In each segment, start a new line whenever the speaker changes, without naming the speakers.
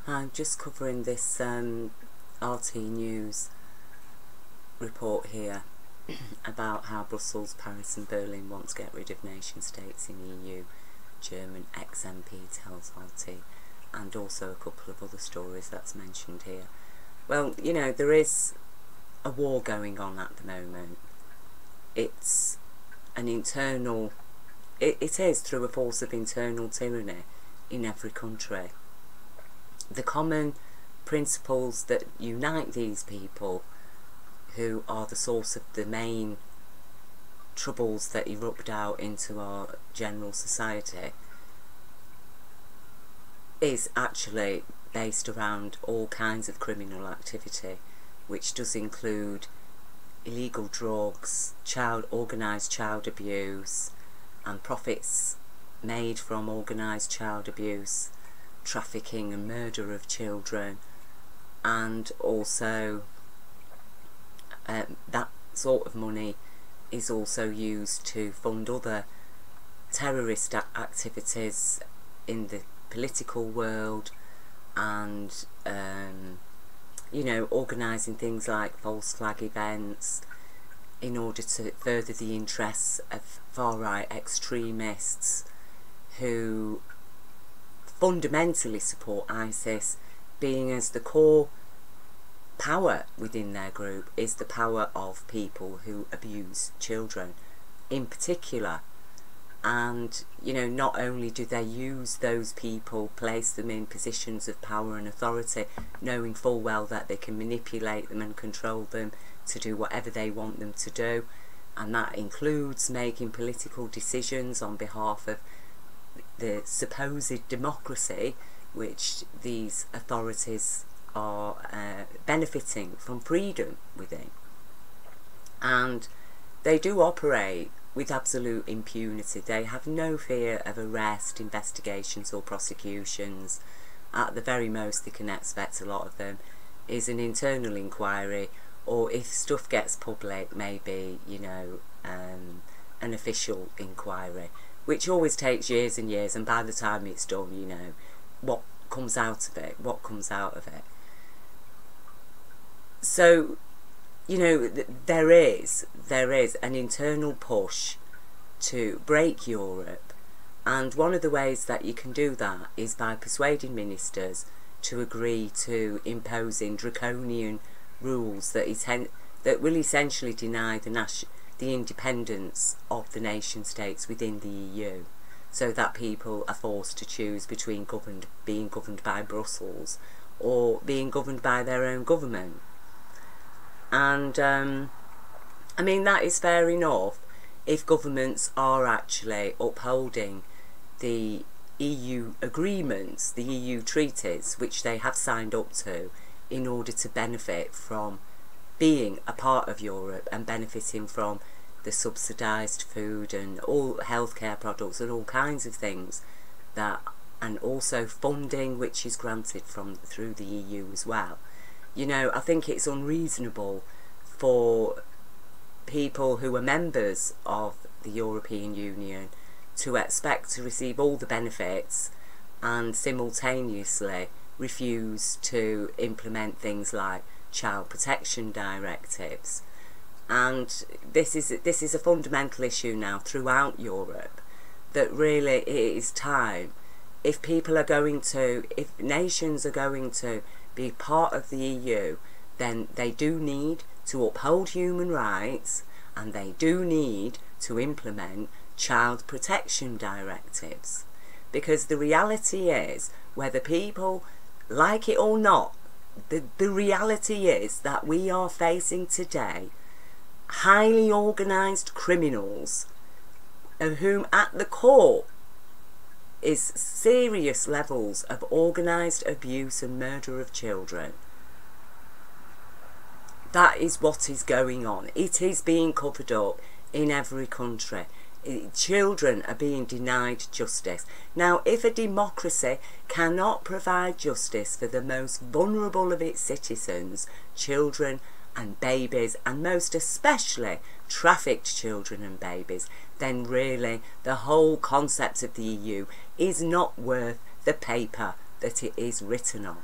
I'm just covering this RT News report here about how Brussels, Paris and Berlin want to get rid of nation states in EU. German ex-MP tells RT, and also a couple of other stories that's mentioned here. Well, you know, there is a war going on at the moment. It's an internal, it is through a force of internal tyranny in every country. The common principles that unite these people, who are the source of the main troubles that erupt out into our general society, is actually based around all kinds of criminal activity, which does include illegal drugs, organised child abuse, and profits made from organised child abuse, trafficking and murder of children, and also that sort of money is also used to fund other terrorist activities in the political world, and you know, organising things like false flag events in order to further the interests of far-right extremists who fundamentally support ISIS, being as the core power within their group is the power of people who abuse children in particular. And, you know, not only do they use those people, place them in positions of power and authority, knowing full well that they can manipulate them and control them to do whatever they want them to do, and that includes making political decisions on behalf of the supposed democracy which these authorities are benefiting from freedom within. And they do operate with absolute impunity. They have no fear of arrest, investigations or prosecutions. At the very most they can expect, a lot of them, is an internal inquiry, or if stuff gets public, maybe, you know, an official inquiry, which always takes years and years, and by the time it's done, you know, what comes out of it. So, you know, there is an internal push to break Europe, and one of the ways that you can do that is by persuading ministers to agree to imposing draconian rules that will essentially deny the independence of the nation states within the EU, so that people are forced to choose between being governed by Brussels or being governed by their own government. And I mean, that is fair enough if governments are actually upholding the EU agreements, the EU treaties, which they have signed up to in order to benefit from being a part of Europe and benefiting from the subsidised food and all healthcare products and all kinds of things that, and also funding which is granted through the EU as well. You know, I think it's unreasonable for people who are members of the European Union to expect to receive all the benefits and simultaneously refuse to implement things like child protection directives. And this is a fundamental issue now throughout Europe, that really it is time, if nations are going to be part of the EU, then they do need to uphold human rights, and they do need to implement child protection directives. Because the reality is, whether people like it or not, the reality is that we are facing today highly organised criminals, of whom at the core is serious levels of organised abuse and murder of children. That is what is going on. It is being covered up in every country. Children are being denied justice. Now, if a democracy cannot provide justice for the most vulnerable of its citizens, children and babies, and most especially trafficked children and babies, then really the whole concept of the EU is not worth the paper that it is written on.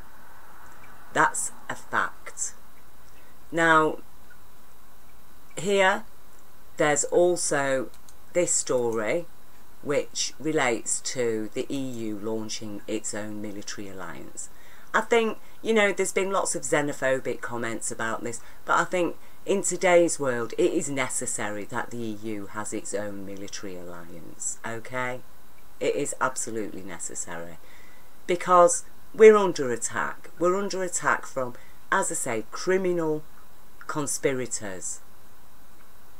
That's a fact. Now, here, there's also this story which relates to the EU launching its own military alliance. I think, you know, there's been lots of xenophobic comments about this, but I think in today's world it is necessary that the EU has its own military alliance, okay? It is absolutely necessary, because we're under attack. We're under attack from, as I say, criminal conspirators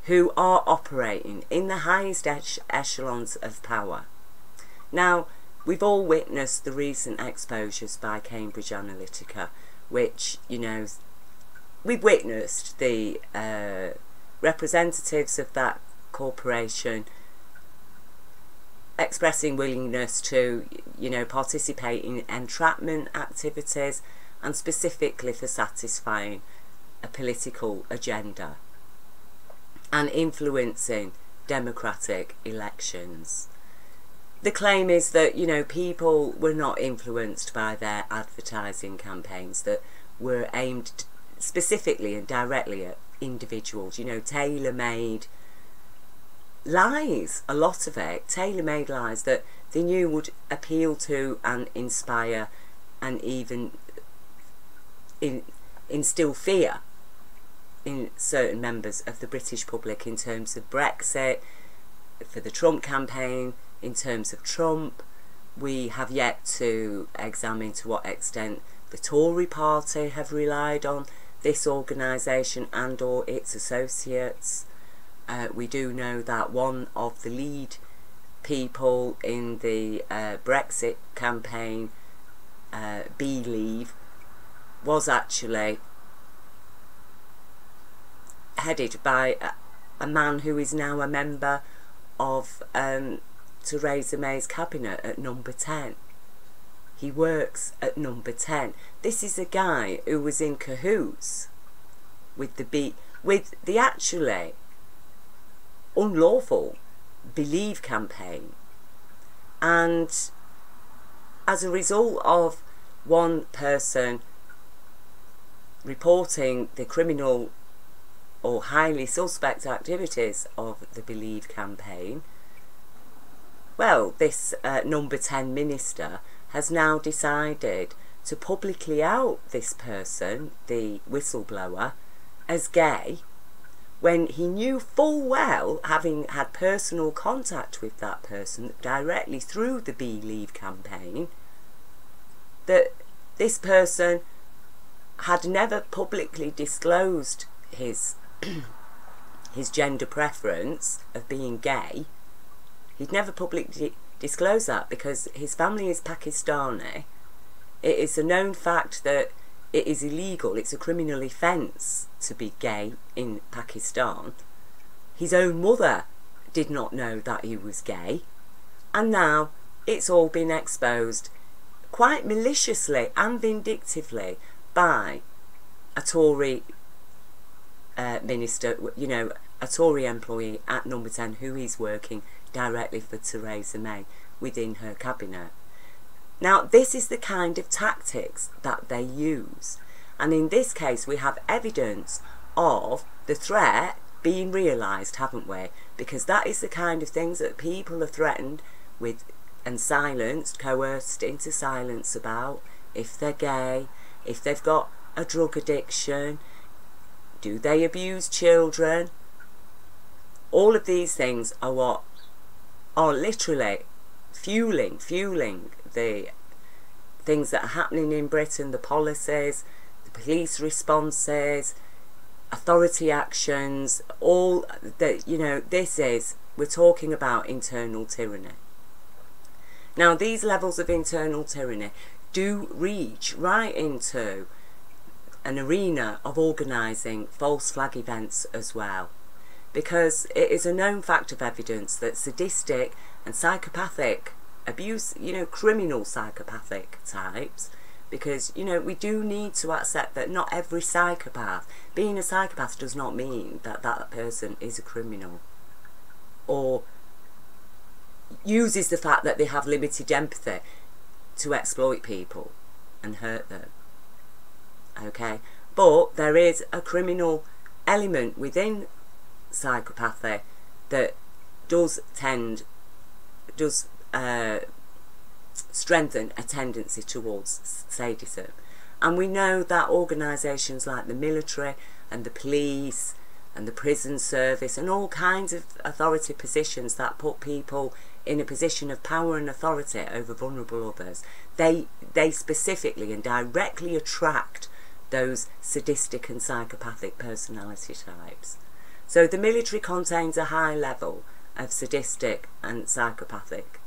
who are operating in the highest echelons of power. Now, we've all witnessed the recent exposures by Cambridge Analytica, which, you know, we've witnessed the representatives of that corporation expressing willingness to, you know, participate in entrapment activities, and specifically for satisfying a political agenda and influencing democratic elections. The claim is that, you know, people were not influenced by their advertising campaigns that were aimed specifically and directly at individuals, you know, tailor-made lies, a lot of it, tailor-made lies that they knew would appeal to and inspire and even instill fear in certain members of the British public in terms of Brexit, for the Trump campaign, in terms of Trump. We have yet to examine to what extent the Tory party have relied on this organisation and or its associates. We do know that one of the lead people in the Brexit campaign, Believe, was actually headed by a man who is now a member of Theresa May's cabinet at number 10. He works at number 10. This is a guy who was in cahoots with the actually unlawful Believe campaign, and as a result of one person reporting the criminal or highly suspect activities of the Believe campaign, well, this number 10 minister has now decided to publicly out this person, the whistleblower, as gay, when he knew full well, having had personal contact with that person directly through the Believe campaign, that this person had never publicly disclosed his his gender preference of being gay. He'd never publicly disclosed that because his family is Pakistani. It is a known fact that it is illegal, it's a criminal offence to be gay in Pakistan. His own mother did not know that he was gay, and now it's all been exposed quite maliciously and vindictively by a Tory minister, you know, a Tory employee at number 10 who is working directly for Theresa May within her cabinet. Now, this is the kind of tactics that they use, and in this case we have evidence of the threat being realised, haven't we? Because that is the kind of things that people are threatened with and silenced, coerced into silence about. If they're gay, if they've got a drug addiction, do they abuse children? All of these things are what are literally fueling the things that are happening in Britain, the policies, the police responses, authority actions, all that, you know, we're talking about internal tyranny. Now, these levels of internal tyranny do reach right into an arena of organising false flag events as well, because it is a known fact of evidence that sadistic and psychopathic abuse, you know, criminal psychopathic types, because, you know, we do need to accept that not every psychopath, being a psychopath does not mean that that person is a criminal or uses the fact that they have limited empathy to exploit people and hurt them. okay? But there is a criminal element within psychopathy that does strengthen a tendency towards sadism. And we know that organisations like the military and the police and the prison service and all kinds of authority positions that put people in a position of power and authority over vulnerable others, they specifically and directly attract those sadistic and psychopathic personality types. So the military contains a high level of sadistic and psychopathic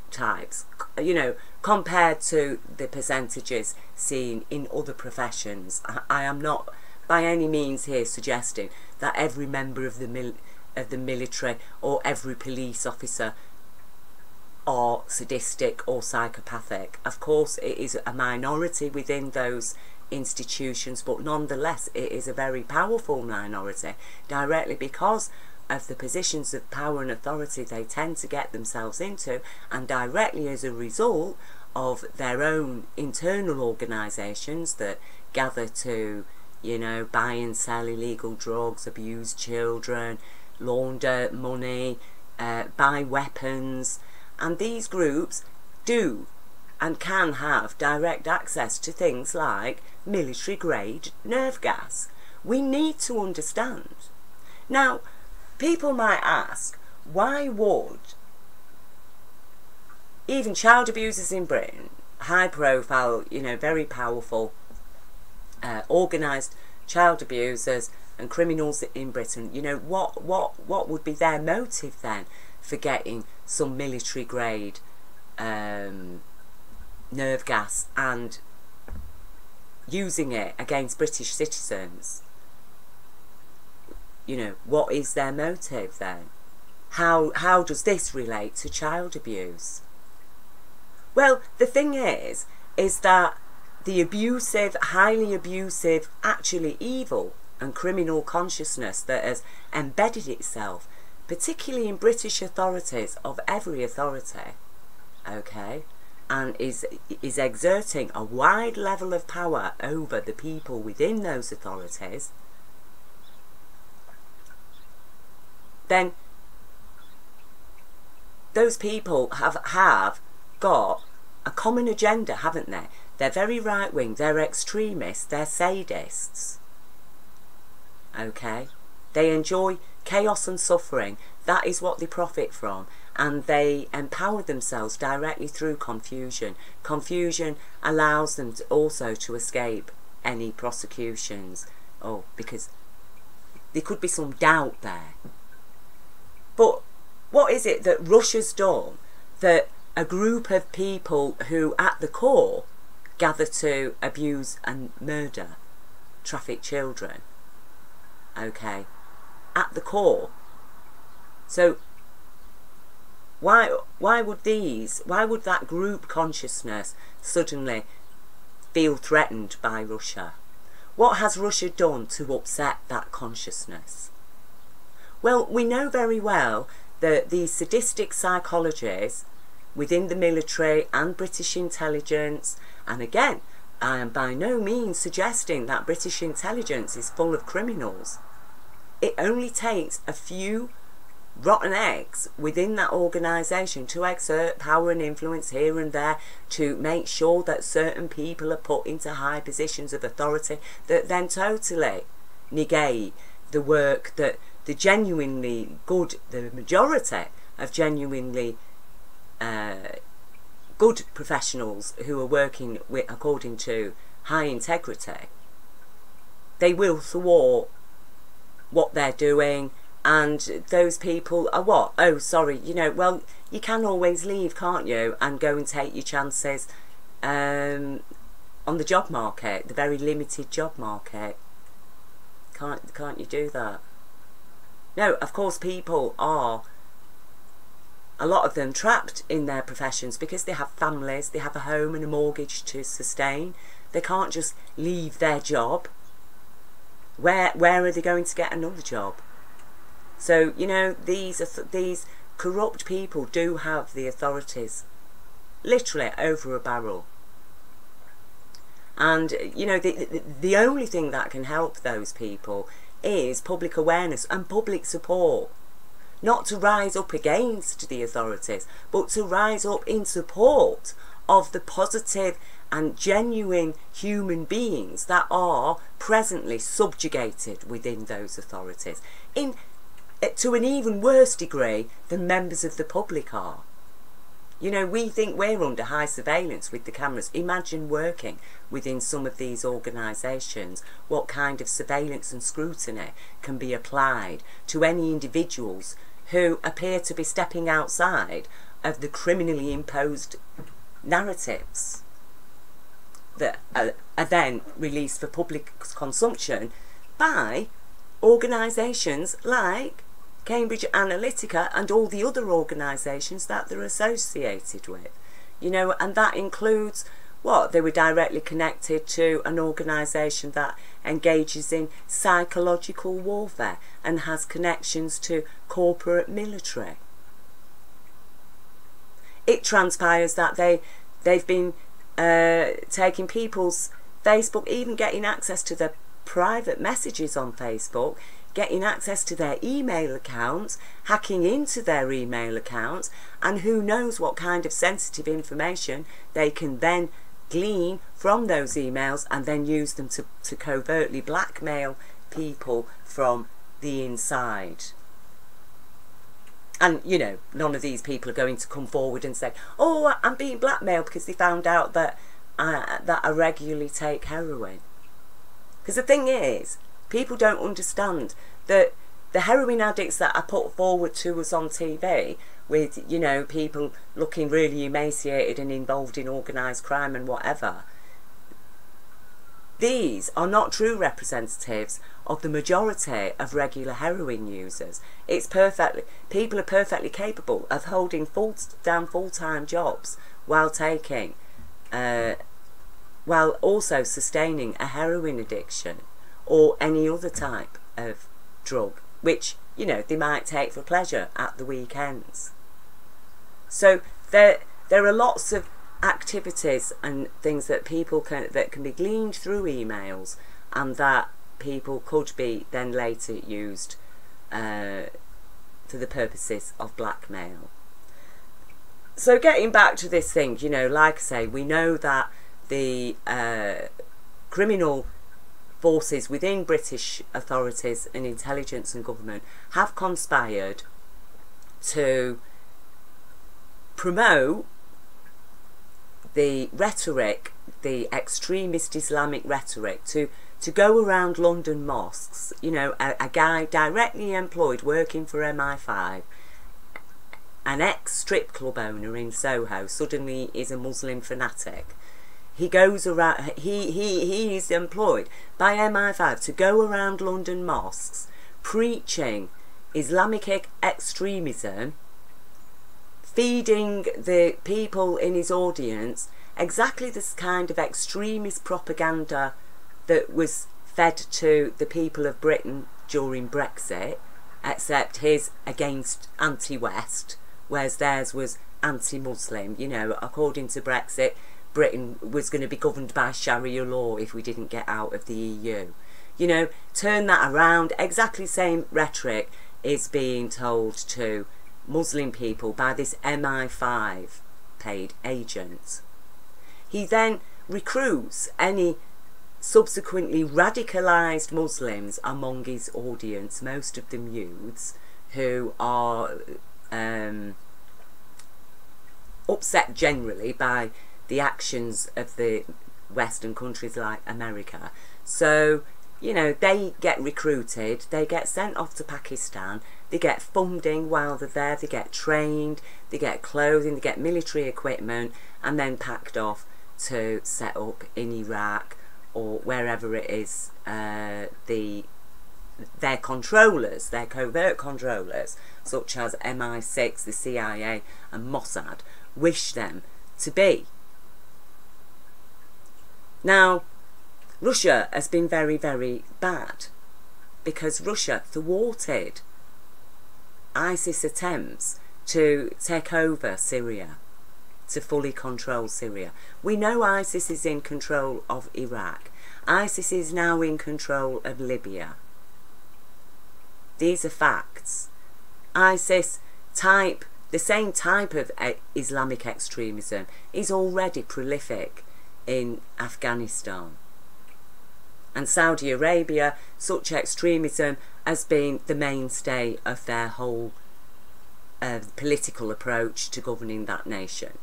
types, you know, compared to the percentages seen in other professions. I am not by any means here suggesting that every member of the military or every police officer are sadistic or psychopathic. Of course it is a minority within those institutions, but nonetheless it is a very powerful minority, directly because of the positions of power and authority they tend to get themselves into, and directly as a result of their own internal organisations that gather to, you know, buy and sell illegal drugs, abuse children, launder money, buy weapons. And these groups do and can have direct access to things like military grade nerve gas. We need to understand. Now, people might ask, why would even child abusers in Britain, high profile, you know, very powerful, organised child abusers and criminals in Britain, you know, what would be their motive then for getting some military grade nerve gas and using it against British citizens? You know, what is their motive then? How does this relate to child abuse? Well, the thing is that the abusive, highly abusive, actually evil and criminal consciousness that has embedded itself, particularly in British authorities of every authority, okay, and is exerting a wide level of power over the people within those authorities, then those people have got a common agenda, haven't they? They're very right-wing, they're extremists, they're sadists. Okay? They enjoy chaos and suffering. That is what they profit from. And they empower themselves directly through confusion. Confusion allows them also to escape any prosecutions. Oh, because there could be some doubt there. But what is it that Russia's done that a group of people who at the core gather to abuse and murder, traffic children, okay, at the core? So why would that group consciousness suddenly feel threatened by Russia? What has Russia done to upset that consciousness? Well, we know very well that these sadistic psychologies within the military and British intelligence, and again, I am by no means suggesting that British intelligence is full of criminals. It only takes a few rotten eggs within that organisation to exert power and influence here and there to make sure that certain people are put into high positions of authority that then totally negate the work that the genuinely good, the majority of genuinely good professionals who are working with, according to high integrity, they will thwart what they're doing. And those people are what? Oh, sorry, you know, well, you can always leave, can't you, and go and take your chances on the job market, the very limited job market. Can't you do that? No, of course people are, a lot of them, trapped in their professions because they have families, they have a home and a mortgage to sustain. They can't just leave their job. Where are they going to get another job? So, you know, these corrupt people do have the authorities literally over a barrel. And, you know, the only thing that can help those people is public awareness and public support. Not to rise up against the authorities, but to rise up in support of the positive and genuine human beings that are presently subjugated within those authorities, to an even worse degree than members of the public are. You know, we think we're under high surveillance with the cameras. Imagine working within some of these organisations. What kind of surveillance and scrutiny can be applied to any individuals who appear to be stepping outside of the criminally imposed narratives that are then released for public consumption by organisations like Cambridge Analytica and all the other organisations that they're associated with. You know, and that includes what? They were directly connected to an organisation that engages in psychological warfare and has connections to corporate military. It transpires that they've been taking people's Facebook, even getting access to their private messages on Facebook, getting access to their email accounts, hacking into their email accounts, and who knows what kind of sensitive information they can then glean from those emails and then use them to covertly blackmail people from the inside. And, you know, none of these people are going to come forward and say, oh, I'm being blackmailed because they found out that I regularly take heroin. Because the thing is, people don't understand that the heroin addicts that are put forward to us on TV with, you know, people looking really emaciated and involved in organised crime and whatever, these are not true representatives of the majority of regular heroin users. People are perfectly capable of holding full-time jobs while taking, while also sustaining a heroin addiction or any other type of drug, which, you know, they might take for pleasure at the weekends. So there are lots of activities and things that that can be gleaned through emails, and that people could be then later used for the purposes of blackmail. So getting back to this thing, you know, like I say, we know that the criminal forces within British authorities and intelligence and government have conspired to promote the rhetoric, the extremist Islamic rhetoric, to go around London mosques. You know, a guy directly employed working for MI5, an ex-strip club owner in Soho, suddenly is a Muslim fanatic. He goes around, he is employed by MI5 to go around London mosques preaching Islamic extremism, feeding the people in his audience exactly this kind of extremist propaganda that was fed to the people of Britain during Brexit, except his against anti-West, whereas theirs was anti-Muslim. You know, according to Brexit, Britain was going to be governed by Sharia law if we didn't get out of the EU. You know, turn that around. Exactly same rhetoric is being told to Muslim people by this MI5 paid agent. He then recruits any subsequently radicalised Muslims among his audience, most of them youths, who are upset generally by the actions of the Western countries like America. So, you know, they get recruited, they get sent off to Pakistan, they get funding while they're there, they get trained, they get clothing, they get military equipment, and then packed off to set up in Iraq or wherever it is their controllers, their covert controllers, such as MI6, the CIA and Mossad, wish them to be. Now, Russia has been very, very bad, because Russia thwarted ISIS attempts to take over Syria, to fully control Syria. We know ISIS is in control of Iraq. ISIS is now in control of Libya. These are facts. ISIS the same type of Islamic extremism is already prolific in Afghanistan. And Saudi Arabia, such extremism has been the mainstay of their whole political approach to governing that nation.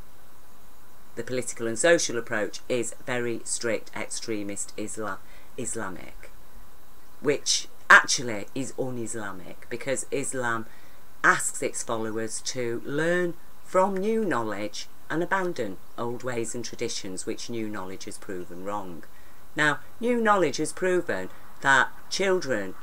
The political and social approach is very strict extremist Islamic, which actually is un-Islamic, because Islam asks its followers to learn from new knowledge and abandon old ways and traditions which new knowledge has proven wrong. Now, new knowledge has proven that children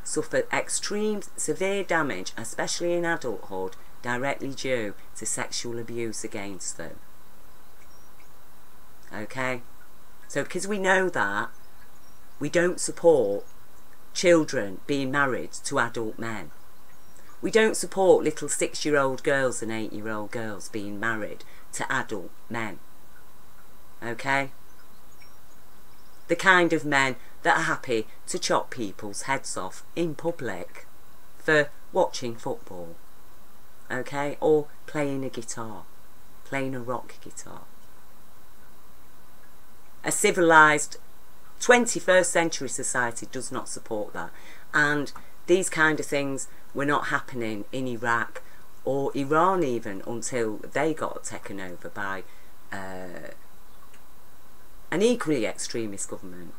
suffer extreme, severe damage, especially in adulthood, directly due to sexual abuse against them. Okay? So because we know that, we don't support children being married to adult men. We don't support little 6-year-old girls and 8-year-old girls being married to adult men. Okay? The kind of men that are happy to chop people's heads off in public for watching football. Okay? Or playing a guitar. Playing a rock guitar. A civilised 21st century society does not support that. And these kind of things were not happening in Iraq or Iran even until they got taken over by an equally extremist government.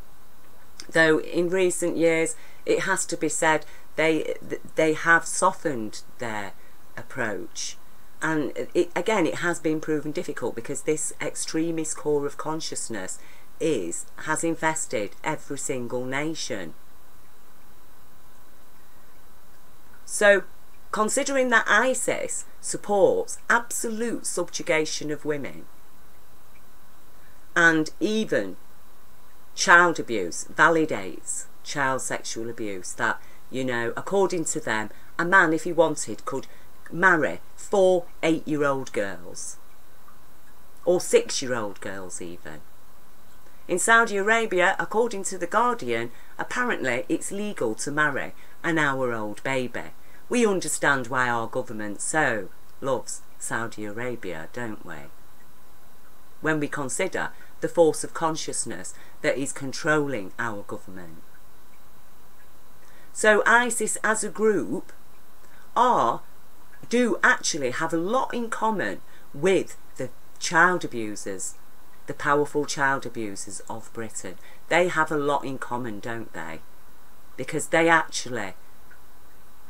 Though in recent years, it has to be said, they have softened their approach. And again, it has been proven difficult because this extremist core of consciousness has infested every single nation. So, considering that ISIS supports absolute subjugation of women and even child abuse, validates child sexual abuse, that, you know, according to them, a man, if he wanted, could marry 4 8-year-old girls or 6-year-old girls even. In Saudi Arabia, according to The Guardian, apparently it's legal to marry an hour-old baby. We understand why our government so loves Saudi Arabia, don't we? When we consider the force of consciousness that is controlling our government. So ISIS as a group do actually have a lot in common with the child abusers, the powerful child abusers of Britain. They have a lot in common, don't they? Because they actually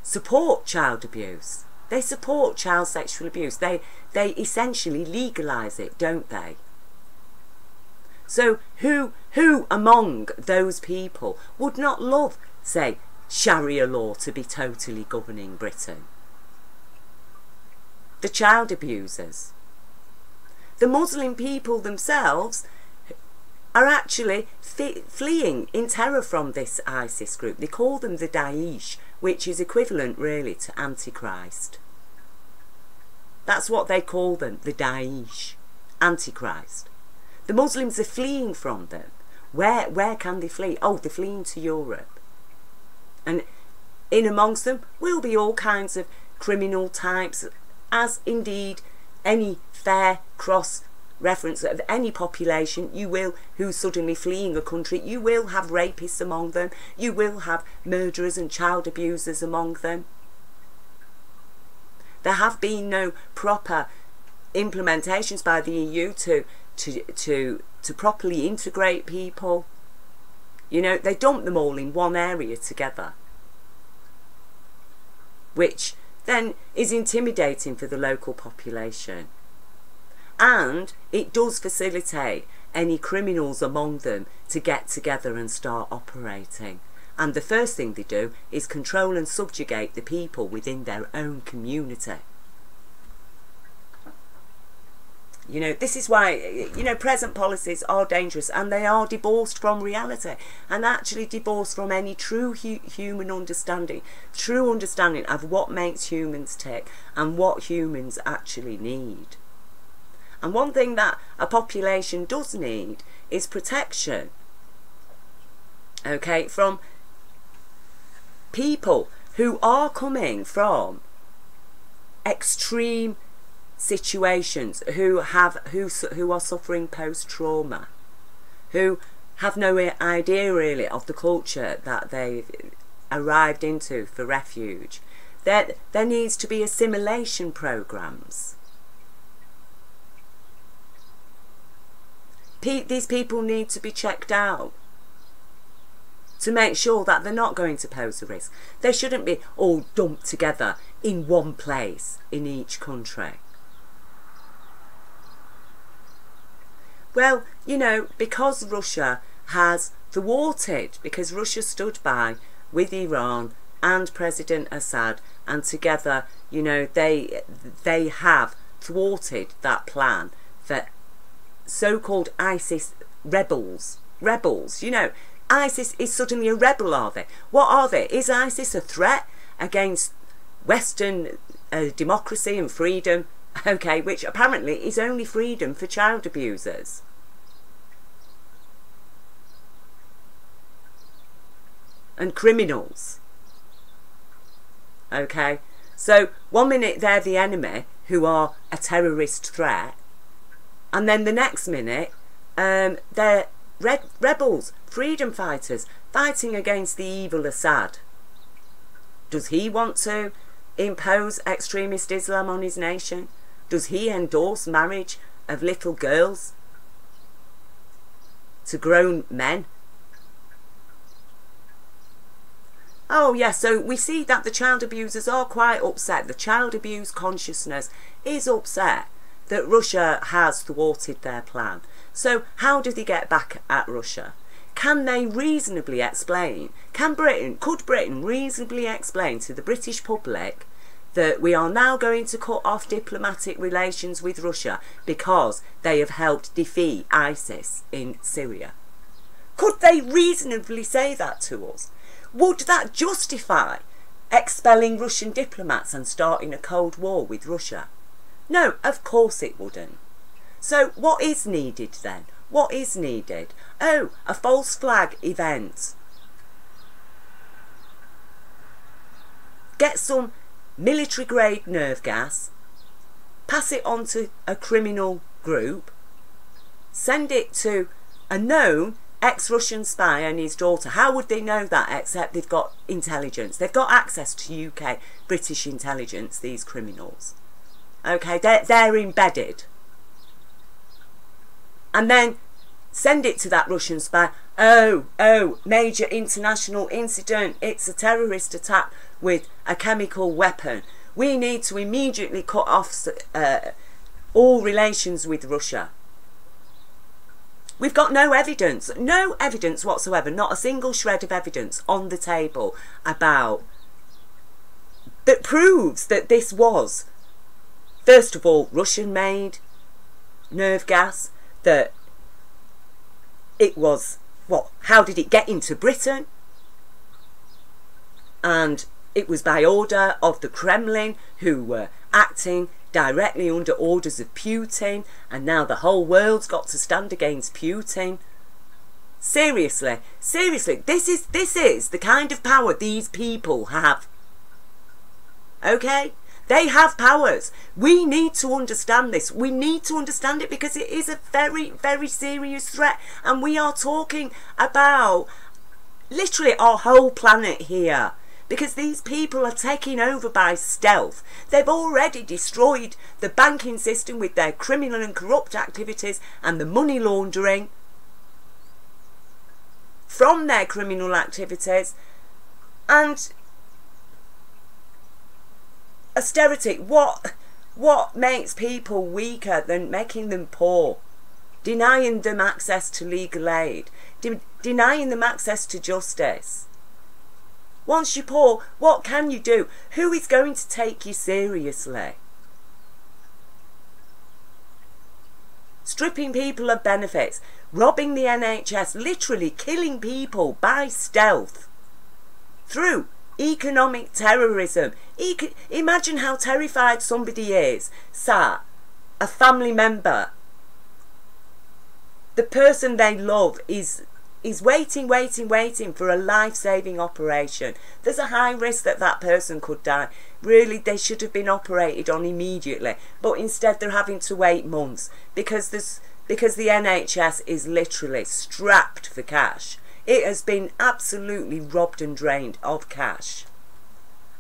support child abuse. They support child sexual abuse. They essentially legalise it, don't they? So who among those people would not love, say, Sharia law to be totally governing Britain? The child abusers. The Muslim people themselves are actually fleeing in terror from this ISIS group. They call them the Daesh, which is equivalent really to Antichrist. That's what they call them, the Daesh, Antichrist. The Muslims are fleeing from them. Where can they flee? Oh, they're fleeing to Europe. And in amongst them will be all kinds of criminal types, as indeed any fair cross reference of any population who's suddenly fleeing a country, you will have rapists among them, you will have murderers and child abusers among them. There have been no proper implementations by the EU to properly integrate people. You know, they dump them all in one area together, which then is intimidating for the local population. And it does facilitate any criminals among them to get together and start operating. And the first thing they do is control and subjugate the people within their own community. You know, this is why, you know, present policies are dangerous, and they are divorced from reality, and actually divorced from any true human understanding, true understanding of what makes humans tick and what humans actually need. And one thing that a population does need is protection, okay, from people who are coming from extreme situations, who are suffering post-trauma, who have no idea really of the culture that they've arrived into for refuge. There needs to be assimilation programs. These people need to be checked out to make sure that they're not going to pose a risk. They shouldn't be all dumped together in one place in each country. Well, you know, because Russia has thwarted, because Russia stood by with Iran and President Assad, and together, you know, they have thwarted that plan for so-called ISIS rebels, you know. ISIS is suddenly a rebel, are they? What are they? Is ISIS a threat against Western democracy and freedom? Okay, which apparently is only freedom for child abusers. And criminals. Okay, so one minute they're the enemy who are a terrorist threat, and then the next minute they're rebels, freedom fighters, fighting against the evil Assad. Does he want to impose extremist Islam on his nation? Does he endorse marriage of little girls to grown men? Oh yes, so we see that the child abusers are quite upset. The child abuse consciousness is upset that Russia has thwarted their plan. So how do they get back at Russia? Can they reasonably explain, could Britain reasonably explain to the British public that we are now going to cut off diplomatic relations with Russia because they have helped defeat ISIS in Syria? Could they reasonably say that to us? Would that justify expelling Russian diplomats and starting a Cold War with Russia? No, of course it wouldn't. So what is needed then? What is needed? Oh, a false flag event. Get some military grade nerve gas, pass it on to a criminal group, send it to a known ex-Russian spy and his daughter. How would they know that except they've got intelligence? They've got access to UK, British intelligence, these criminals. Okay, they're embedded. And then send it to that Russian spy. Oh, major international incident. It's a terrorist attack with a chemical weapon. We need to immediately cut off all relations with Russia. We've got no evidence whatsoever, not a single shred of evidence on the table that proves that this was, first of all, Russian-made nerve gas, that it was, how did it get into Britain? And it was by order of the Kremlin, who were acting directly under orders of Putin, and now the whole world's got to stand against Putin. Seriously, this is the kind of power these people have. Okay? They have powers. We need to understand this. We need to understand it because it is a very, very serious threat, and we are talking about literally our whole planet here. Because these people are taking over by stealth. They've already destroyed the banking system with their criminal and corrupt activities and the money laundering from their criminal activities. And austerity, what makes people weaker than making them poor? Denying them access to legal aid, denying them access to justice. Once you're poor, what can you do? Who is going to take you seriously? Stripping people of benefits, robbing the NHS, literally killing people by stealth through economic terrorism. Imagine how terrified somebody is sat a family member, the person they love is waiting for a life-saving operation. There's a high risk that that person could die. Really, they should have been operated on immediately, but instead they're having to wait months because the NHS is literally strapped for cash. It has been absolutely robbed and drained of cash,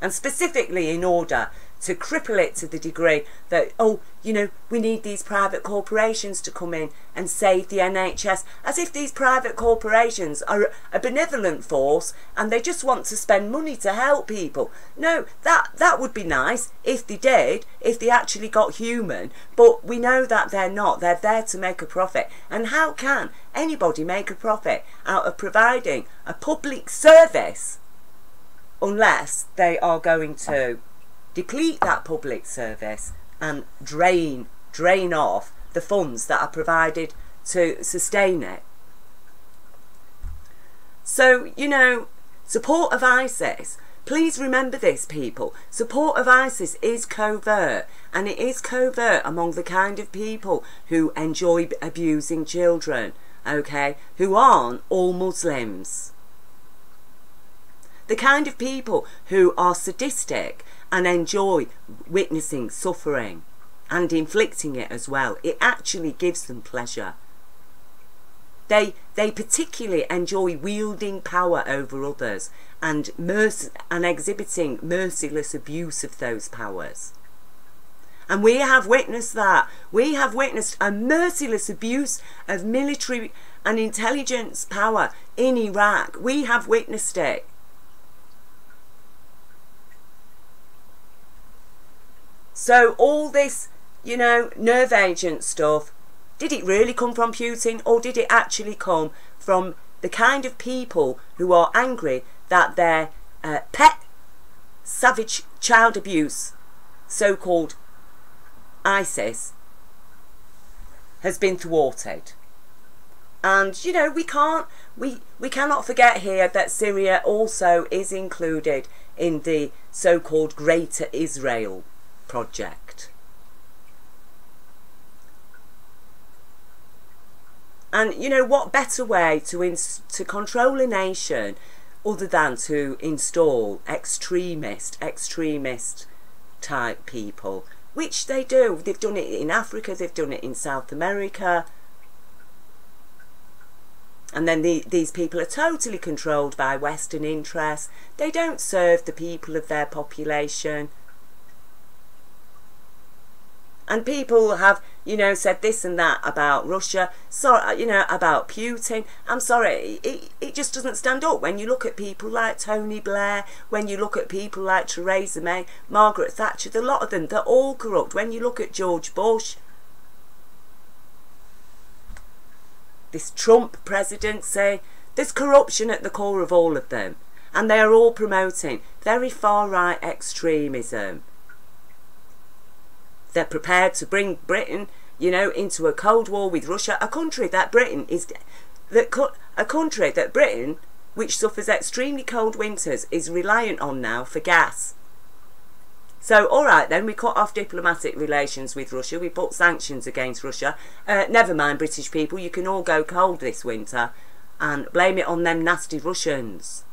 and specifically in order to cripple it to the degree that, oh, you know, we need these private corporations to come in and save the NHS, as if these private corporations are a benevolent force and they just want to spend money to help people. No, that would be nice if they did, if they actually got human, but we know that they're not. They're there to make a profit. And how can anybody make a profit out of providing a public service unless they are going to deplete that public service and drain off the funds that are provided to sustain it? So, you know, support of ISIS, please remember this, people. Support of ISIS is covert, and it is covert among the kind of people who enjoy abusing children, okay, who aren't all Muslims. The kind of people who are sadistic and enjoy witnessing suffering and inflicting it as well. It actually gives them pleasure. They particularly enjoy wielding power over others and exhibiting merciless abuse of those powers. And we have witnessed that. We have witnessed a merciless abuse of military and intelligence power in Iraq. We have witnessed it. So all this, you know, nerve agent stuff, did it really come from Putin, or did it actually come from the kind of people who are angry that their pet savage child abuse, so-called ISIS, has been thwarted? And, you know, we cannot forget here that Syria also is included in the so-called Greater Israel project. And, you know, what better way to control a nation other than to install extremist type people, which they do. They've done it in Africa, they've done it in South America. And then these people are totally controlled by Western interests. They don't serve the people of their population. And people have, you know, said this and that about Russia, you know, about Putin. I'm sorry, it just doesn't stand up. When you look at people like Tony Blair, when you look at people like Theresa May, Margaret Thatcher, a lot of them, they're all corrupt. When you look at George Bush, this Trump presidency, there's corruption at the core of all of them. And they are all promoting very far-right extremism. They're prepared to bring Britain, you know, into a cold war with Russia, a country that Britain, which suffers extremely cold winters, is reliant on now for gas. So, all right then, we cut off diplomatic relations with Russia, we put sanctions against Russia. Never mind, British people, you can all go cold this winter and blame it on them nasty Russians.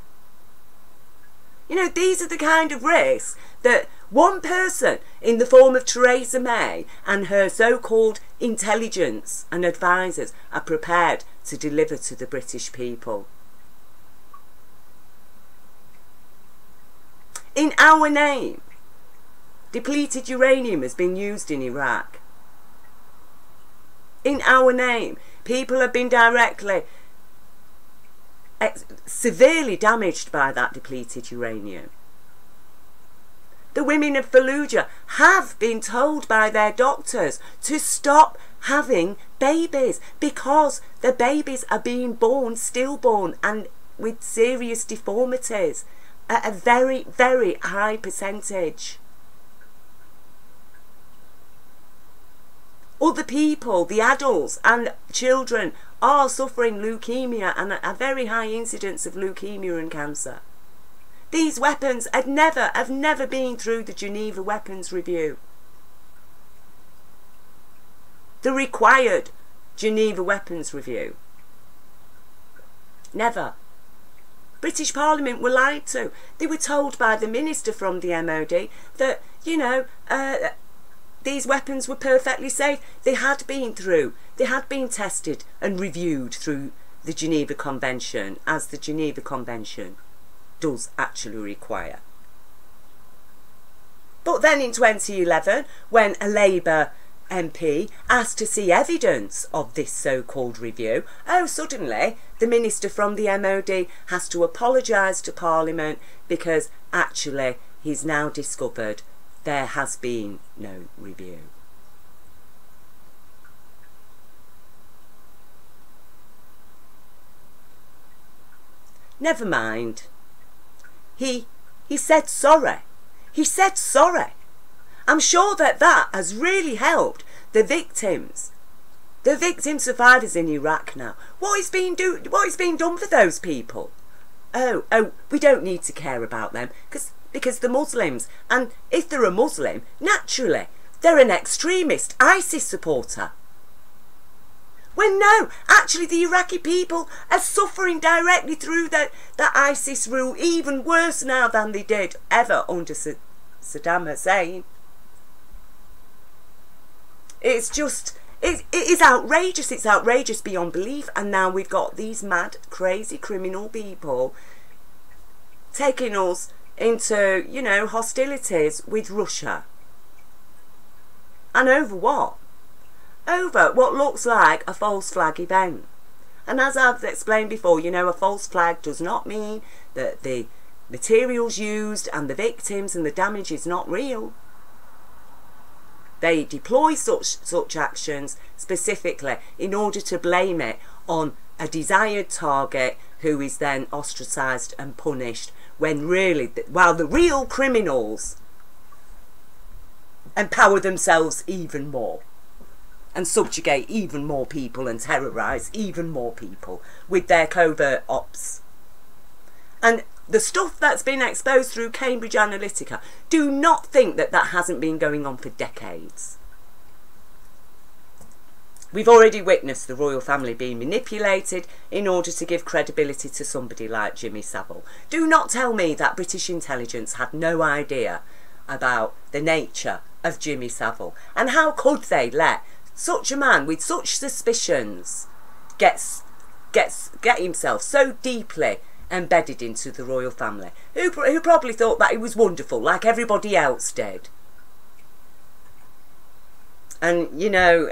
You know, these are the kind of risks that one person in the form of Theresa May and her so-called intelligence and advisors are prepared to deliver to the British people. In our name, depleted uranium has been used in Iraq. In our name, people have been directly severely damaged by that depleted uranium. The women of Fallujah have been told by their doctors to stop having babies because the babies are being born stillborn and with serious deformities at a very, very high percentage. Other people, the adults and children, are suffering leukemia and a very high incidence of leukemia and cancer. These weapons have never been through the Geneva Weapons Review. the required Geneva Weapons Review. Never. British Parliament were lied to. They were told by the minister from the MOD that, you know, these weapons were perfectly safe. They had been tested and reviewed through the Geneva Convention, as the Geneva Convention does actually require. But then in 2011, when a Labour MP asked to see evidence of this so-called review, suddenly the minister from the MOD has to apologise to Parliament because actually he's now discovered there has been no review. Never mind. He said sorry. He said sorry. I'm sure that has really helped the victims survivors in Iraq now. What is being done for those people? Oh, we don't need to care about them because they're Muslims, and if they're a Muslim, naturally they're an extremist ISIS supporter. When no, actually the Iraqi people are suffering directly through that ISIS rule, even worse now than they did ever under Saddam Hussein. It's just, it is outrageous. It's outrageous beyond belief. And now we've got these mad, crazy, criminal people taking us into, you know, hostilities with Russia. And over what? Over what looks like a false flag event. And as I've explained before, you know, a false flag does not mean that the materials used and the victims and the damage is not real. They deploy such actions specifically in order to blame it on a desired target who is then ostracised and punished, when really, while the real criminals empower themselves even more and subjugate even more people and terrorise even more people with their covert ops. And the stuff that's been exposed through Cambridge Analytica, do not think that hasn't been going on for decades. We've already witnessed the royal family being manipulated in order to give credibility to somebody like Jimmy Savile. Do not tell me that British intelligence had no idea about the nature of Jimmy Savile. And how could they let such a man with such suspicions get himself so deeply embedded into the royal family, who probably thought that it was wonderful, like everybody else did. And, you know,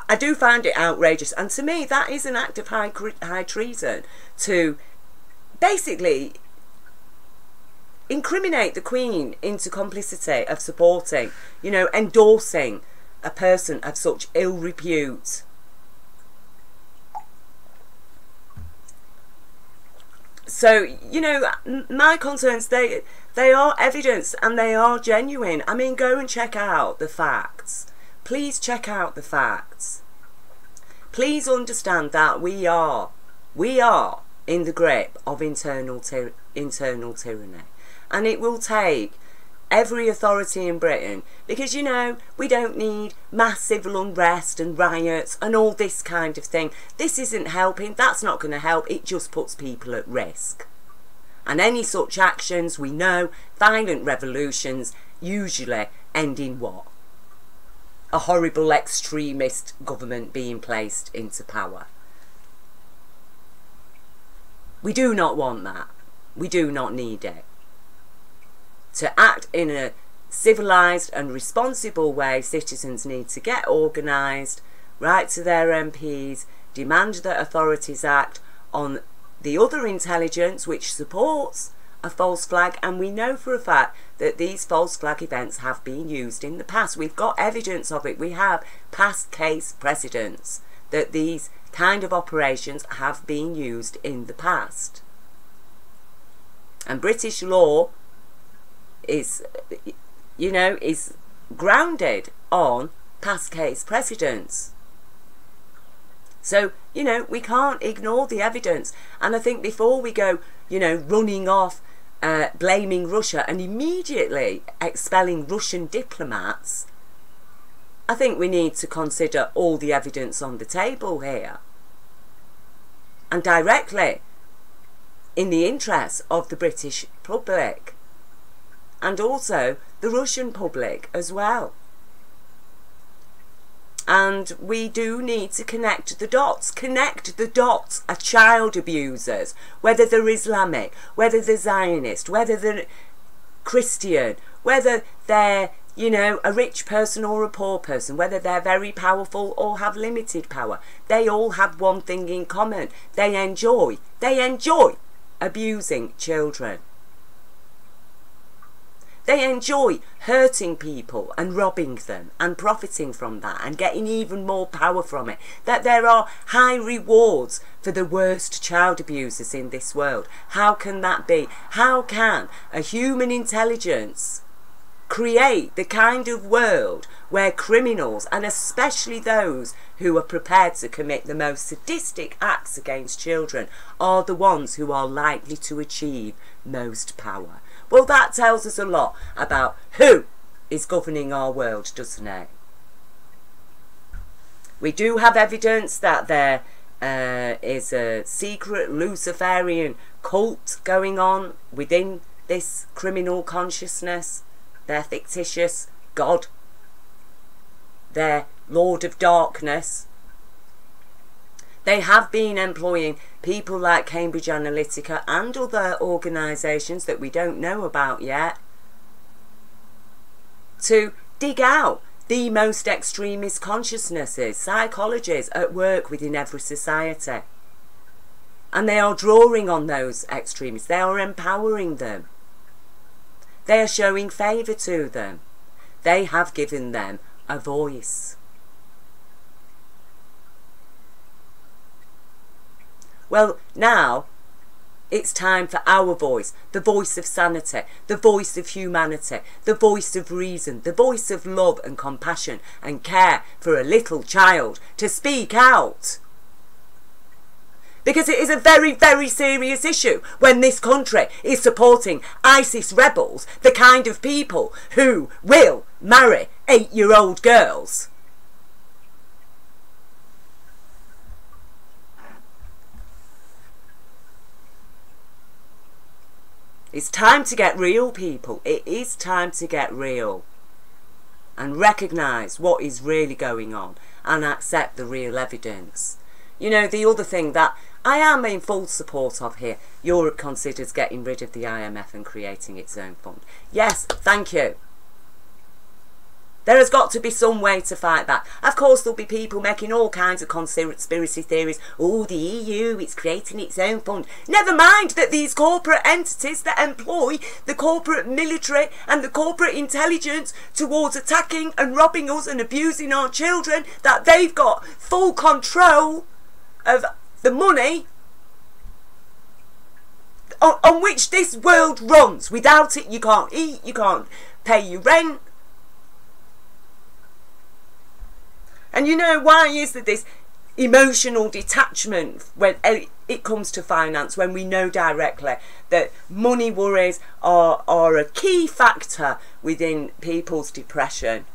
I do find it outrageous. And to me, that is an act of high treason, to basically incriminate the Queen into complicity of supporting, you know, endorsing a person of such ill repute. So, you know, my concerns, they are evidence and they are genuine. I mean, go and check out the facts. Please check out the facts. Please understand that we are in the grip of internal tyranny. And it will take every authority in Britain, because, you know, we don't need mass civil unrest and riots and all this kind of thing. This isn't helping. That's not going to help. It just puts people at risk. And any such actions, we know, violent revolutions usually end in what? A horrible extremist government being placed into power. We do not want that. We do not need it. To act in a civilised and responsible way, citizens need to get organised, write to their MPs, demand that authorities act on the other intelligence which supports a false flag. And we know for a fact that these false flag events have been used in the past. We've got evidence of it. We have past case precedents that these kind of operations have been used in the past. And British law is, you know, is grounded on past case precedents. So, you know, we can't ignore the evidence. And I think before we go, you know, running off, blaming Russia and immediately expelling Russian diplomats, I think we need to consider all the evidence on the table here, and directly in the interests of the British public and also the Russian public as well. And we do need to connect the dots. Connect the dots of child abusers, whether they're Islamic, whether they're Zionist, whether they're Christian, whether they're, you know, a rich person or a poor person, whether they're very powerful or have limited power. They all have one thing in common. They enjoy abusing children. They enjoy hurting people and robbing them and profiting from that and getting even more power from it. That there are high rewards for the worst child abusers in this world. How can that be? How can a human intelligence create the kind of world where criminals, and especially those who are prepared to commit the most sadistic acts against children, are the ones who are likely to achieve most power? Well, that tells us a lot about who is governing our world, doesn't it? We do have evidence that there is a secret Luciferian cult going on within this criminal consciousness. Their fictitious God, their Lord of Darkness. They have been employing people like Cambridge Analytica and other organisations that we don't know about yet to dig out the most extremist consciousnesses, psychologies at work within every society. And they are drawing on those extremists. They are empowering them. They are showing favour to them. They have given them a voice. Well, now it's time for our voice, the voice of sanity, the voice of humanity, the voice of reason, the voice of love and compassion and care for a little child to speak out. Because it is a very, very serious issue when this country is supporting ISIS rebels, the kind of people who will marry 8-year-old girls. It's time to get real, people. It is time to get real and recognise what is really going on and accept the real evidence. You know, the other thing that I am in full support of here, Europe considers getting rid of the IMF and creating its own fund. Yes, thank you. There has got to be some way to fight that. Of course, there'll be people making all kinds of conspiracy theories. Oh, the EU, it's creating its own fund. Never mind that these corporate entities that employ the corporate military and the corporate intelligence towards attacking and robbing us and abusing our children, that they've got full control of the money on which this world runs. Without it, you can't eat, you can't pay your rent. And you know, why is there this emotional detachment when it comes to finance, when we know directly that money worries are a key factor within people's depression?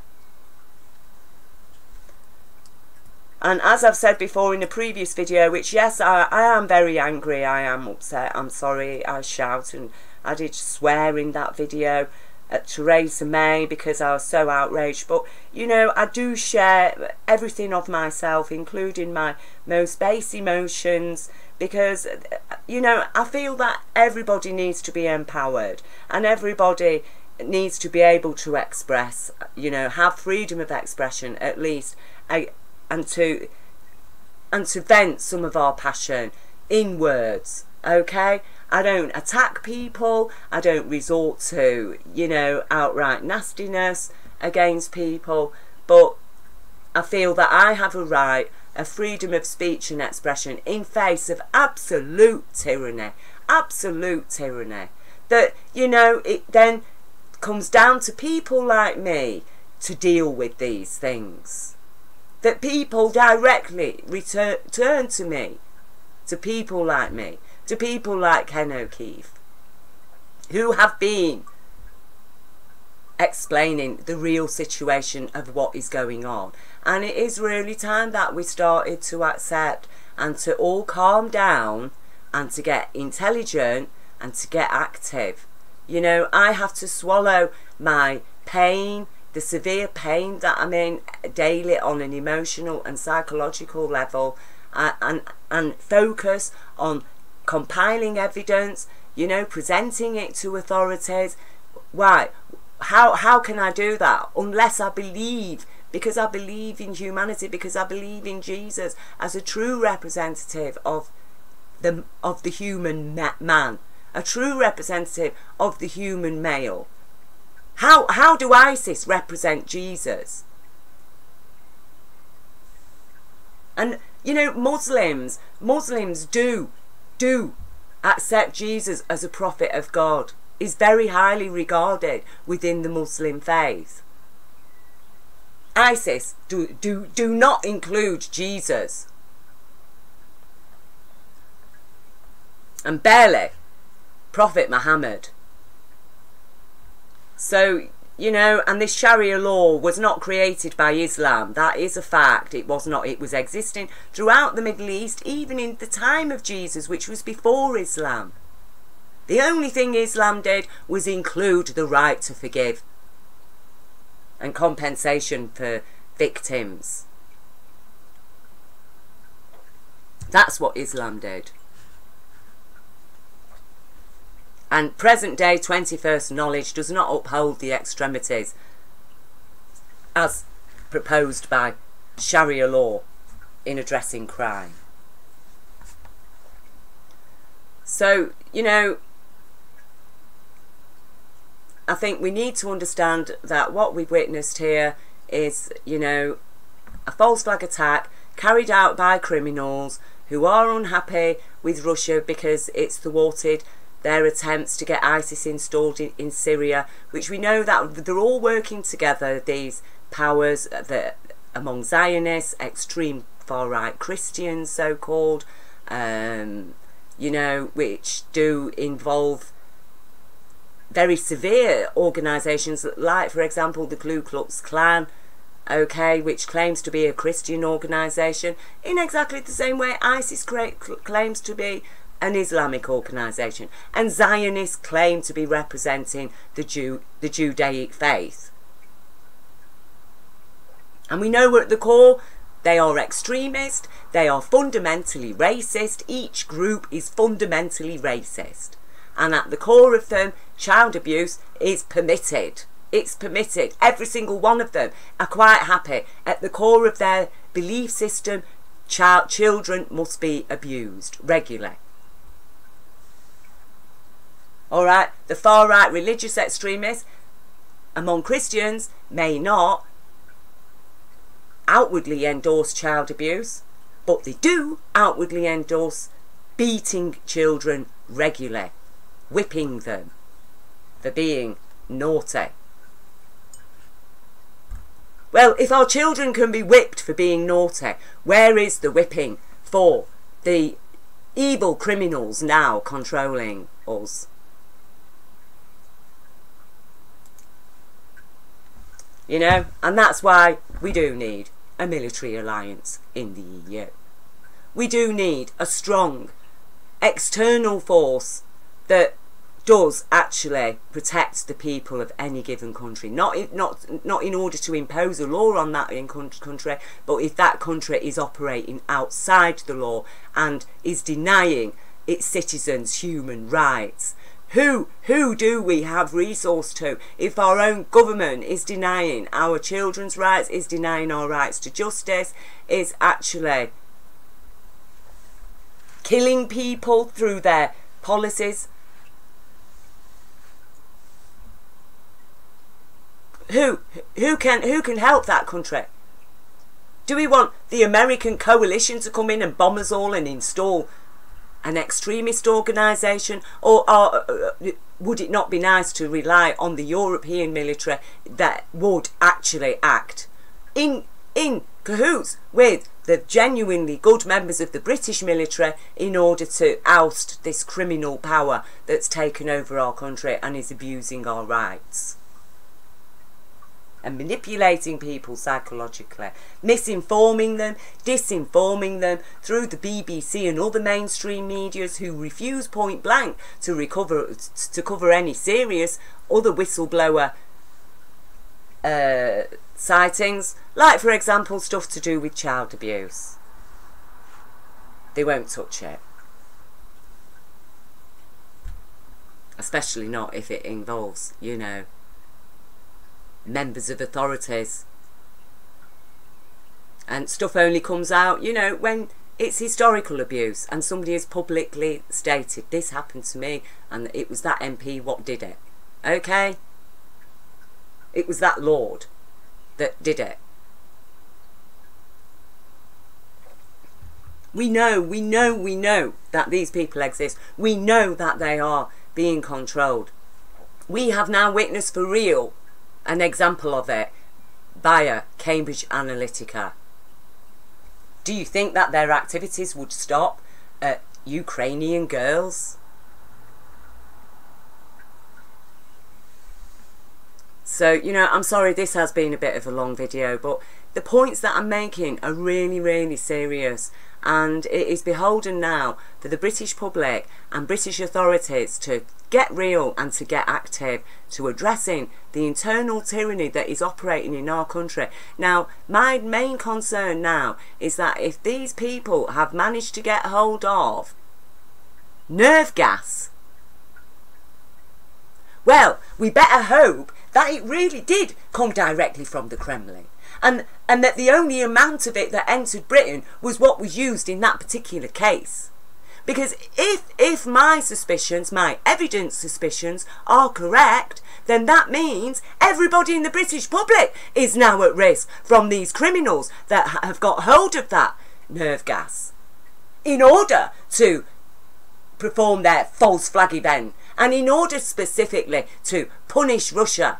And as I've said before in a previous video, which yes, I am very angry, I am upset, I'm sorry, I shout, and I did swear in that video at Theresa May because I was so outraged. But you know, I do share everything of myself, including my most base emotions, because you know, I feel that everybody needs to be empowered and everybody needs to be able to express, you know, have freedom of expression at least, and to vent some of our passion in words. Okay, I don't attack people, I don't resort to, you know, outright nastiness against people, but I feel that I have a right, a freedom of speech and expression in face of absolute tyranny, that, you know, it then comes down to people like me to deal with these things, that people directly turn to me, to people like me, to people like Ken O'Keefe, who have been explaining the real situation of what is going on. And it is really time that we started to accept and to all calm down and to get intelligent and to get active. You know, I have to swallow my pain, the severe pain that I'm in daily on an emotional and psychological level, and focus on compiling evidence, you know, presenting it to authorities. Why? How can I do that unless I believe, because I believe in humanity, because I believe in Jesus as a true representative of the human man, a true representative of the human male. How do ISIS represent Jesus? And you know, Muslims do accept Jesus as a prophet of God. Is very highly regarded within the Muslim faith. ISIS do not include Jesus. And barely Prophet Muhammad. So, you know, and this Sharia law was not created by Islam. That is a fact. It was not. It was existing throughout the Middle East, even in the time of Jesus, which was before Islam. The only thing Islam did was include the right to forgive and compensation for victims. That's what Islam did. And present day 21st knowledge does not uphold the extremities as proposed by Sharia law in addressing crime. So, you know, I think we need to understand that what we've witnessed here is, you know, a false flag attack carried out by criminals who are unhappy with Russia because it's thwarted their attempts to get ISIS installed in Syria, which we know that they're all working together, these powers, among Zionists, extreme far-right Christians, so-called, you know, which do involve very severe organisations, like, for example, the Ku Klux Klan, okay, which claims to be a Christian organisation, in exactly the same way ISIS claims to be an Islamic organisation, and Zionists claim to be representing the Judaic faith. And we know at the core, they are extremist, they are fundamentally racist, each group is fundamentally racist. And at the core of them, child abuse is permitted. It's permitted. Every single one of them are quite happy. At the core of their belief system, children must be abused regularly. Alright, the far-right religious extremists among Christians may not outwardly endorse child abuse, but they do outwardly endorse beating children regularly, whipping them for being naughty. Well, if our children can be whipped for being naughty, where is the whipping for the evil criminals now controlling us? You know, and that's why we do need a military alliance in the EU. We do need a strong external force that does actually protect the people of any given country. Not in order to impose a law on that country, but if that country is operating outside the law and is denying its citizens human rights. Who do we have resource to if our own government is denying our children's rights, is denying our rights to justice, is actually killing people through their policies? Who can help that country? Do we want the American coalition to come in and bomb us all and install an extremist organisation, or would it not be nice to rely on the European military that would actually act in cahoots with the genuinely good members of the British military in order to oust this criminal power that's taken over our country and is abusing our rights? and manipulating people psychologically, misinforming them, disinforming them through the BBC and other mainstream medias who refuse point blank to cover any serious other whistleblower sightings, like for example stuff to do with child abuse. They won't touch it. Especially not if it involves, you know, members of authorities. And stuff only comes out, you know, when it's historical abuse and somebody has publicly stated, this happened to me and it was that MP what did it. Okay? It was that Lord that did it. We know that these people exist. We know that they are being controlled. We have now witnessed for real an example of it via Cambridge Analytica. Do you think that their activities would stop at Ukrainian girls? So, you know, I'm sorry this has been a bit of a long video, but the points that I'm making are really, really serious. And it is beholden now for the British public and British authorities to get real and to get active to addressing the internal tyranny that is operating in our country. Now, my main concern now is that if these people have managed to get hold of nerve gas, well, we better hope that it really did come directly from the Kremlin. And that the only amount of it that entered Britain was what was used in that particular case. Because if my suspicions, my evidence suspicions, are correct, then that means everybody in the British public is now at risk from these criminals that have got hold of that nerve gas in order to perform their false flag event and in order specifically to punish Russia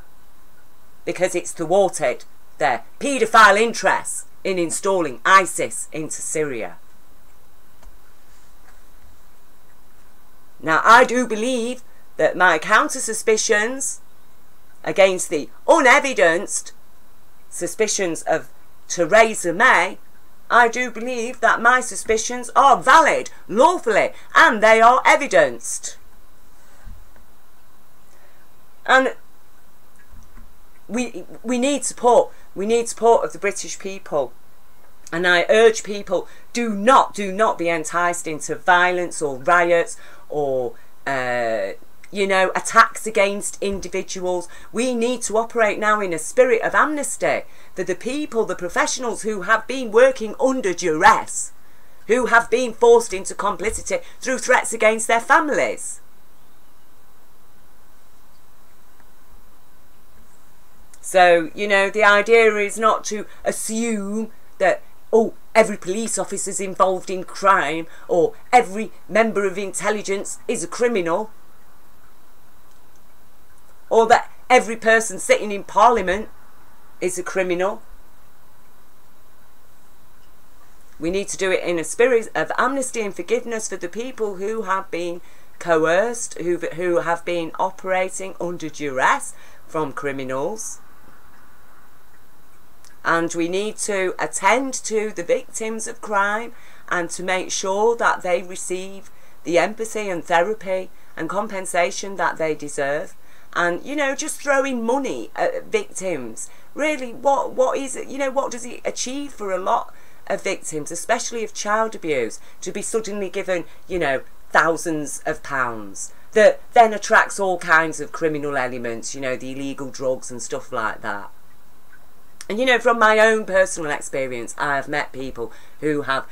because it's thwarted their paedophile interests in installing ISIS into Syria. Now, I do believe that my counter-suspicions against the unevidenced suspicions of Theresa May, I do believe that my suspicions are valid, lawfully, and they are evidenced. And we need support. We need support of the British people. And I urge people, do not be enticed into violence or riots or, you know, attacks against individuals. We need to operate now in a spirit of amnesty for the people, the professionals who have been working under duress, who have been forced into complicity through threats against their families. So, you know, the idea is not to assume that, oh, every police officer is involved in crime or every member of intelligence is a criminal, or that every person sitting in Parliament is a criminal. We need to do it in a spirit of amnesty and forgiveness for the people who have been coerced, who have been operating under duress from criminals. And we need to attend to the victims of crime and to make sure that they receive the empathy and therapy and compensation that they deserve. And, you know, just throwing money at victims, really, what is it, you know, what does it achieve for a lot of victims, especially of child abuse, to be suddenly given, you know, thousands of pounds that then attracts all kinds of criminal elements, you know, the illegal drugs and stuff like that. And, you know, from my own personal experience, I have met people who have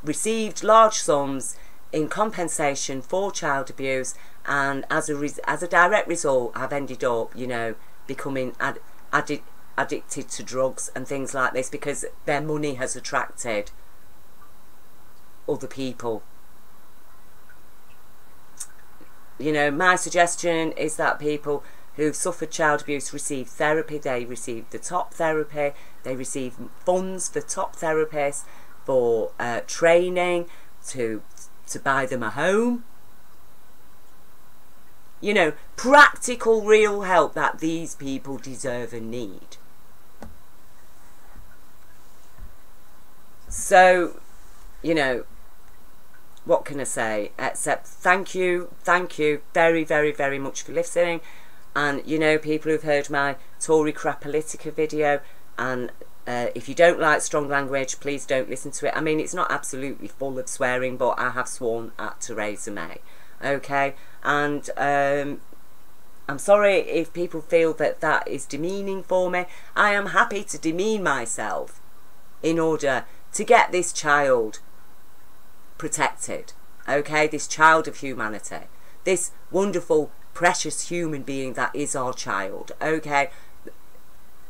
received large sums in compensation for child abuse, and as a direct result, have ended up, you know, becoming addicted to drugs and things like this because their money has attracted other people. You know, my suggestion is that people who've suffered child abuse receive therapy. They receive the top therapy. They receive funds for top therapists, for training, to buy them a home. You know, practical, real help that these people deserve and need. So, you know, what can I say except thank you very, very, very much for listening. And, you know, people who've heard my Tory crap politica video, and if you don't like strong language, please don't listen to it. I mean, it's not absolutely full of swearing, but I have sworn at Theresa May, okay? And I'm sorry if people feel that that is demeaning for me. I am happy to demean myself in order to get this child protected, okay? This child of humanity, this wonderful, precious human being that is our child, okay?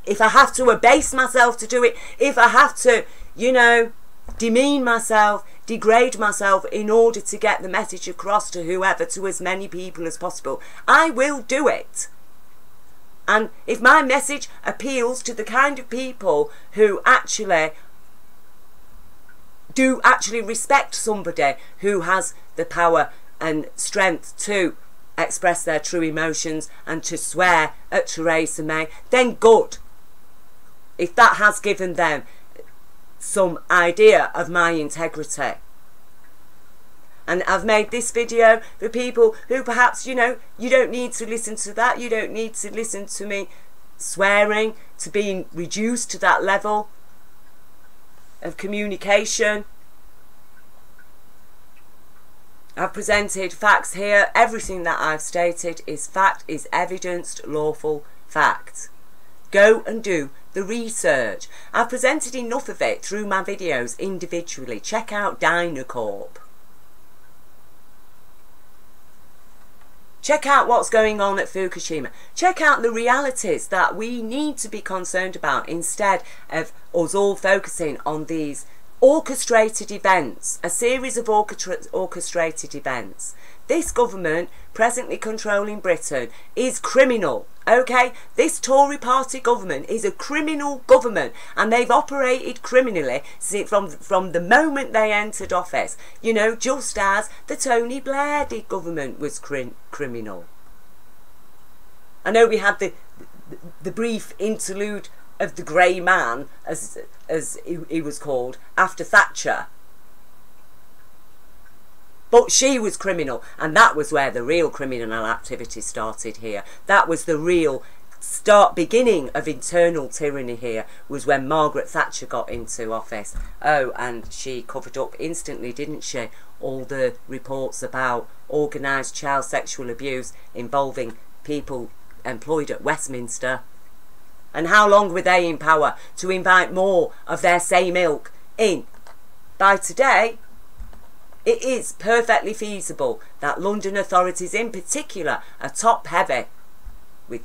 If I have to abase myself to do it, if I have to, you know, demean myself, degrade myself in order to get the message across to whoever, to as many people as possible, I will do it. And if my message appeals to the kind of people who actually do respect somebody who has the power and strength to express their true emotions and to swear at Theresa May, then good. If that has given them some idea of my integrity. And I've made this video for people who perhaps, you know, you don't need to listen to that. You don't need to listen to me swearing, to being reduced to that level of communication. I've presented facts here. Everything that I've stated is fact, is evidenced, lawful fact. Go and do the research. I've presented enough of it through my videos individually. Check out Dynacorp. Check out what's going on at Fukushima. Check out the realities that we need to be concerned about instead of us all focusing on these orchestrated events, a series of orchestrated events. This government, presently controlling Britain, is criminal, okay? This Tory party government is a criminal government, and they've operated criminally from the moment they entered office, you know, just as the Tony Blair government was criminal. I know we had the brief interlude of the grey man, as he was called, after Thatcher. But she was criminal, and that was where the real criminal activity started here. That was the real beginning of internal tyranny here, was when Margaret Thatcher got into office. Oh, and she covered up instantly, didn't she, all the reports about organised child sexual abuse involving people employed at Westminster. And how long were they in power to invite more of their same ilk in? By today, it is perfectly feasible that London authorities in particular are top heavy with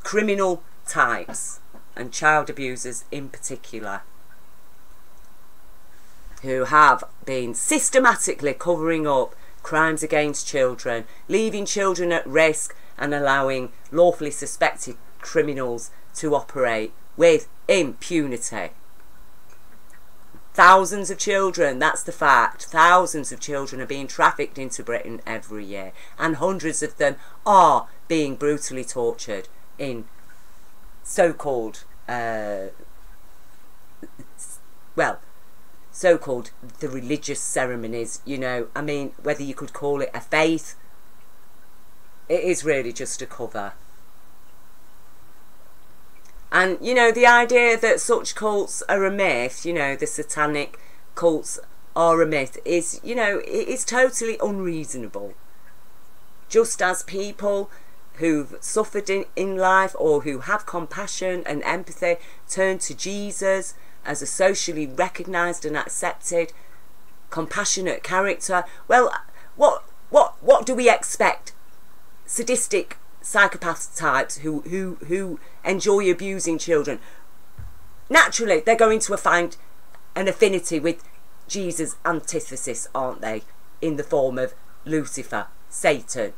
criminal types and child abusers in particular, who have been systematically covering up crimes against children, leaving children at risk and allowing lawfully suspected criminals to operate with impunity. Thousands of children, that's the fact, thousands of children are being trafficked into Britain every year, and hundreds of them are being brutally tortured in so-called, so-called the religious ceremonies, you know. I mean, whether you could call it a faith, it is really just a cover. And, you know, the idea that such cults are a myth, you know, the satanic cults are a myth, is, you know, it is totally unreasonable. Just as people who've suffered in life, or who have compassion and empathy, turn to Jesus as a socially recognised and accepted, compassionate character, well, what do we expect? Sadistic psychopath types who enjoy abusing children, naturally they're going to find an affinity with Jesus' antithesis, aren't they, in the form of Lucifer, Satan.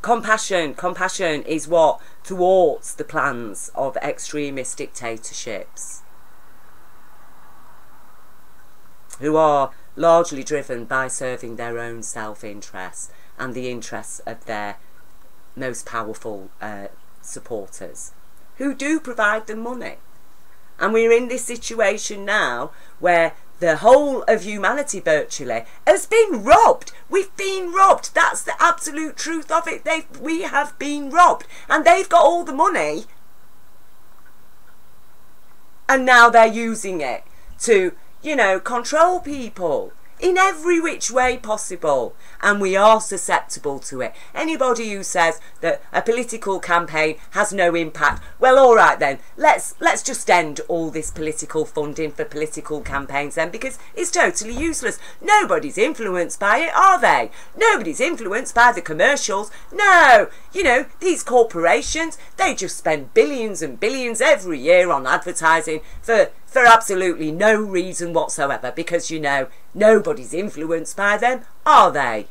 Compassion is what thwarts the plans of extremist dictatorships, who are largely driven by serving their own self-interest and the interests of their most powerful supporters who do provide them money. And we're in this situation now where the whole of humanity virtually has been robbed. We've been robbed. That's the absolute truth of it. We have been robbed. And they've got all the money. And now they're using it to, you know, control people in every which way possible. And we are susceptible to it. Anybody who says that a political campaign has no impact, well, all right then, let's just end all this political funding for political campaigns then, because it's totally useless. Nobody's influenced by it, are they? Nobody's influenced by the commercials. No, you know, these corporations, they just spend billions and billions every year on advertising for absolutely no reason whatsoever, because, you know, nobody's influenced by them, are they?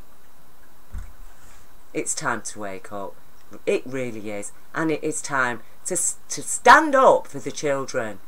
It's time to wake up. It really is. And it is time to stand up for the children.